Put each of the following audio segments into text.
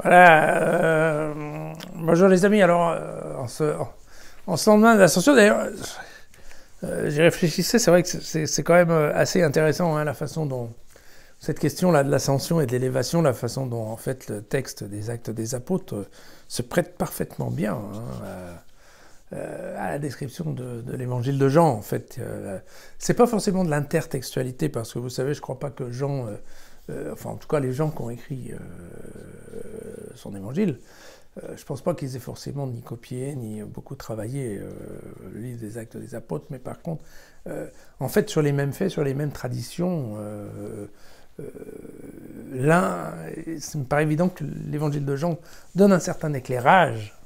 Voilà. Bonjour les amis. Alors, en ce lendemain de l'Ascension, d'ailleurs, j'y réfléchissais. C'est vrai que c'est quand même assez intéressant hein, la façon dont cette question-là de l'ascension et de l'élévation, la façon dont en fait le texte des Actes des Apôtres se prête parfaitement bien à la description de l'évangile de Jean. En fait, c'est pas forcément de l'intertextualité parce que vous savez, je crois pas que Jean enfin, en tout cas, les gens qui ont écrit son évangile, je pense pas qu'ils aient forcément ni copié, ni beaucoup travaillé le livre des Actes des Apôtres, mais par contre, en fait, sur les mêmes faits, sur les mêmes traditions, ça me paraît évident que l'évangile de Jean donne un certain éclairage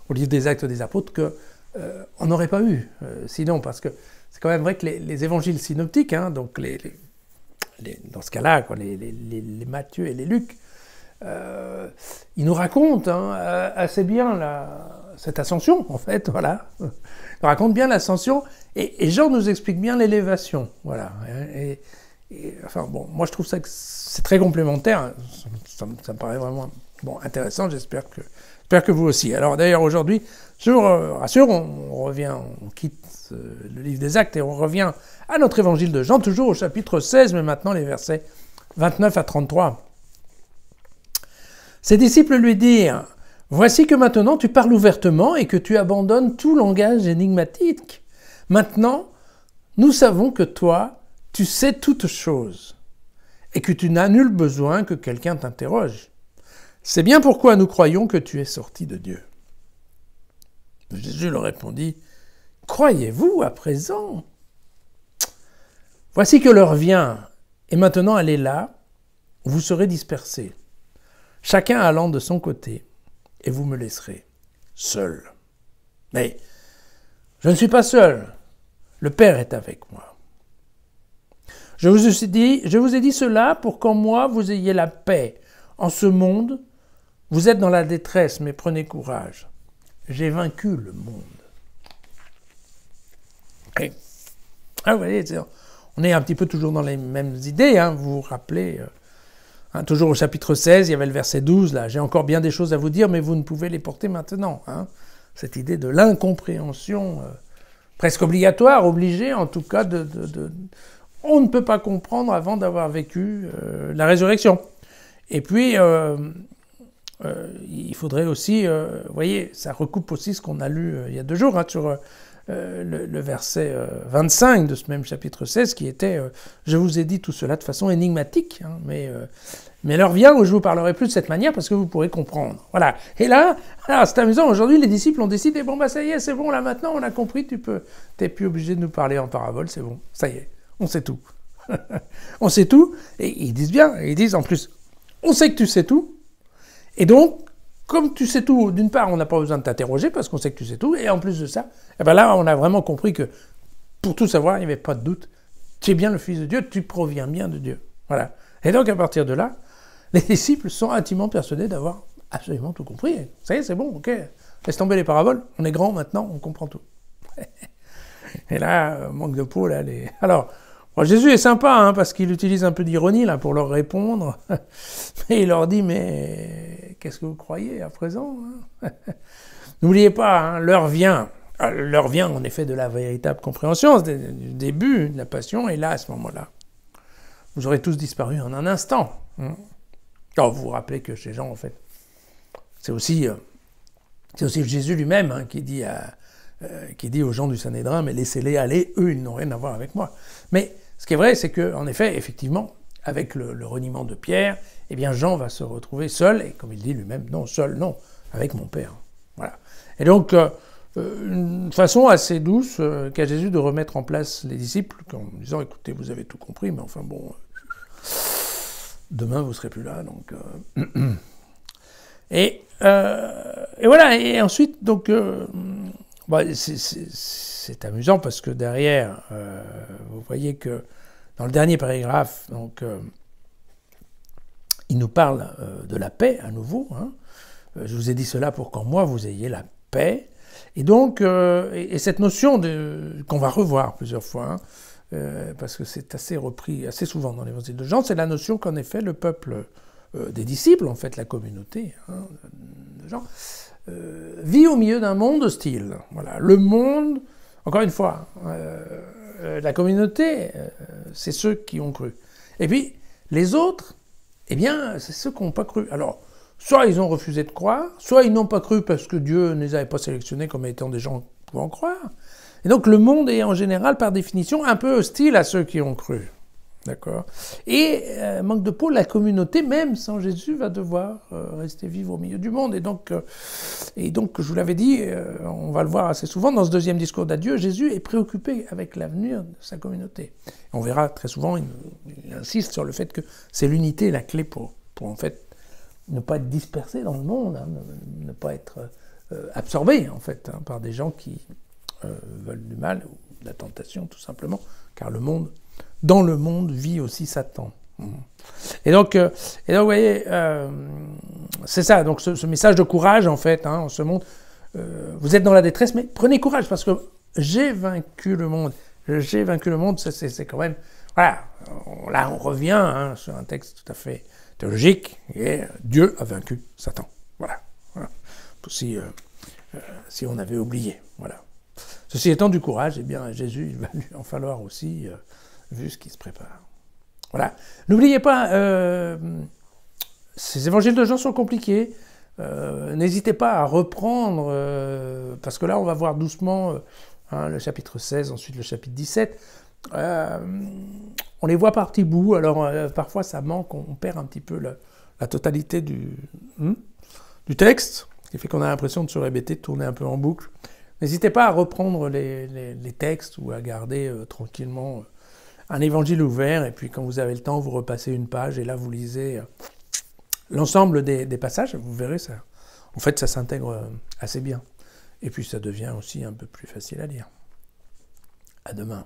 au livre des Actes des Apôtres qu'on n'aurait pas eu sinon, parce que c'est quand même vrai que les évangiles synoptiques, donc dans ce cas-là, les Matthieu et les Luc, ils nous racontent assez bien cette ascension, en fait, voilà. Ils nous racontent bien l'ascension, et Jean nous explique bien l'élévation, voilà. Enfin, bon, moi je trouve ça que c'est très complémentaire, ça me paraît vraiment intéressant, j'espère que vous aussi. Alors d'ailleurs, aujourd'hui, je vous rassure, on quitte le livre des Actes et on revient à notre évangile de Jean, toujours au chapitre 16, mais maintenant les versets 29 à 33. Ses disciples lui dirent « Voici que maintenant tu parles ouvertement et que tu abandonnes tout langage énigmatique. Maintenant, nous savons que toi, tu sais toutes choses et que tu n'as nul besoin que quelqu'un t'interroge. C'est bien pourquoi nous croyons que tu es sorti de Dieu. » Jésus leur répondit « Croyez-vous à présent ? Voici que l'heure vient, et maintenant elle est là, vous serez dispersés, chacun allant de son côté, et vous me laisserez seul. Mais je ne suis pas seul, le Père est avec moi. Je vous ai dit cela pour qu'en moi vous ayez la paix. En ce monde, vous êtes dans la détresse, mais prenez courage. J'ai vaincu le monde. Et, vous voyez, on est un petit peu toujours dans les mêmes idées, vous vous rappelez, toujours au chapitre 16, il y avait le verset 12, là, j'ai encore bien des choses à vous dire, mais vous ne pouvez les porter maintenant. Cette idée de l'incompréhension presque obligatoire, obligée en tout cas, on ne peut pas comprendre avant d'avoir vécu la résurrection. Et puis, il faudrait aussi, vous voyez, ça recoupe aussi ce qu'on a lu il y a 2 jours sur le verset 25 de ce même chapitre 16 qui était « Je vous ai dit tout cela de façon énigmatique, mais l'heure vient où je vous parlerai plus de cette manière parce que vous pourrez comprendre. » Voilà. Et là, alors c'est amusant, aujourd'hui les disciples ont décidé « Bon, ça y est, c'est bon, là maintenant on a compris, t'es plus obligé de nous parler en parabole, c'est bon, ça y est, on sait tout. » On sait tout, et ils disent bien, ils disent en plus « On sait que tu sais tout, et donc, comme tu sais tout, d'une part, on n'a pas besoin de t'interroger parce qu'on sait que tu sais tout, et en plus de ça, là, on a vraiment compris que pour tout savoir, il n'y avait pas de doute. Tu es bien le Fils de Dieu, tu proviens bien de Dieu. Voilà. Et donc, à partir de là, les disciples sont intimement persuadés d'avoir absolument tout compris. Ça y est, c'est bon, ok. Laisse tomber les paraboles, on est grand maintenant, on comprend tout. Et là, manque de peau, là, Alors, Jésus est sympa, parce qu'il utilise un peu d'ironie, là, pour leur répondre. Et il leur dit, mais qu'est-ce que vous croyez à présent N'oubliez pas, l'heure vient. L'heure vient, en effet, de la véritable compréhension, du début de la passion, et là, à ce moment-là, vous aurez tous disparu en un instant. Alors, vous vous rappelez que chez Jean, en fait, c'est aussi Jésus lui-même qui dit aux gens du Sanhédrin, mais laissez-les aller, eux, ils n'ont rien à voir avec moi. Mais ce qui est vrai, c'est qu'en effet, effectivement, avec le reniement de Pierre, eh bien Jean va se retrouver seul, et comme il dit lui-même, non, seul, non, avec mon Père. Voilà. Et donc, une façon assez douce qu'a Jésus de remettre en place les disciples, en disant, écoutez, vous avez tout compris, mais enfin bon, demain vous ne serez plus là, donc... Et voilà, et ensuite, donc... c'est amusant parce que derrière, vous voyez que dans le dernier paragraphe, donc, il nous parle de la paix à nouveau. Je vous ai dit cela pour qu'en moi vous ayez la paix. Et donc, et cette notion qu'on va revoir plusieurs fois, parce que c'est assez repris assez souvent dans l'évangile de Jean, c'est la notion qu'en effet le peuple des disciples, en fait, la communauté de gens, vit au milieu d'un monde hostile. Voilà. Le monde, encore une fois, la communauté, c'est ceux qui ont cru. Et puis, les autres, eh bien, c'est ceux qui n'ont pas cru. Alors, soit ils ont refusé de croire, soit ils n'ont pas cru parce que Dieu ne les avait pas sélectionnés comme étant des gens pouvant croire. Et donc, le monde est en général, par définition, un peu hostile à ceux qui ont cru. D'accord. Et manque de peau, la communauté, même sans Jésus, va devoir rester vivre au milieu du monde. Et donc je vous l'avais dit, on va le voir assez souvent, dans ce deuxième discours d'adieu, Jésus est préoccupé avec l'avenir de sa communauté. On verra très souvent, il insiste sur le fait que c'est l'unité la clé pour en fait ne pas être dispersé dans le monde, hein, ne pas être absorbé en fait par des gens qui veulent du mal ou de la tentation tout simplement, car dans le monde vit aussi Satan. Et donc vous voyez, c'est ça, donc ce message de courage, en fait, en ce monde, vous êtes dans la détresse, mais prenez courage, parce que j'ai vaincu le monde. J'ai vaincu le monde, c'est quand même... Voilà, là on revient sur un texte tout à fait théologique, et Dieu a vaincu Satan. Voilà. Si on avait oublié, voilà. Ceci étant du courage, eh bien Jésus, il va lui en falloir aussi... vu ce qui se prépare. Voilà. N'oubliez pas, ces évangiles de Jean sont compliqués. N'hésitez pas à reprendre, parce que là, on va voir doucement le chapitre 16, ensuite le chapitre 17. On les voit par petits bouts, alors parfois ça manque, on perd un petit peu la totalité du texte, ce qui fait qu'on a l'impression de se répéter, de tourner un peu en boucle. N'hésitez pas à reprendre les textes ou à garder tranquillement un évangile ouvert, et puis quand vous avez le temps, vous repassez une page, et là vous lisez l'ensemble des passages, vous verrez ça. En fait, ça s'intègre assez bien. Et puis ça devient aussi un peu plus facile à lire. À demain.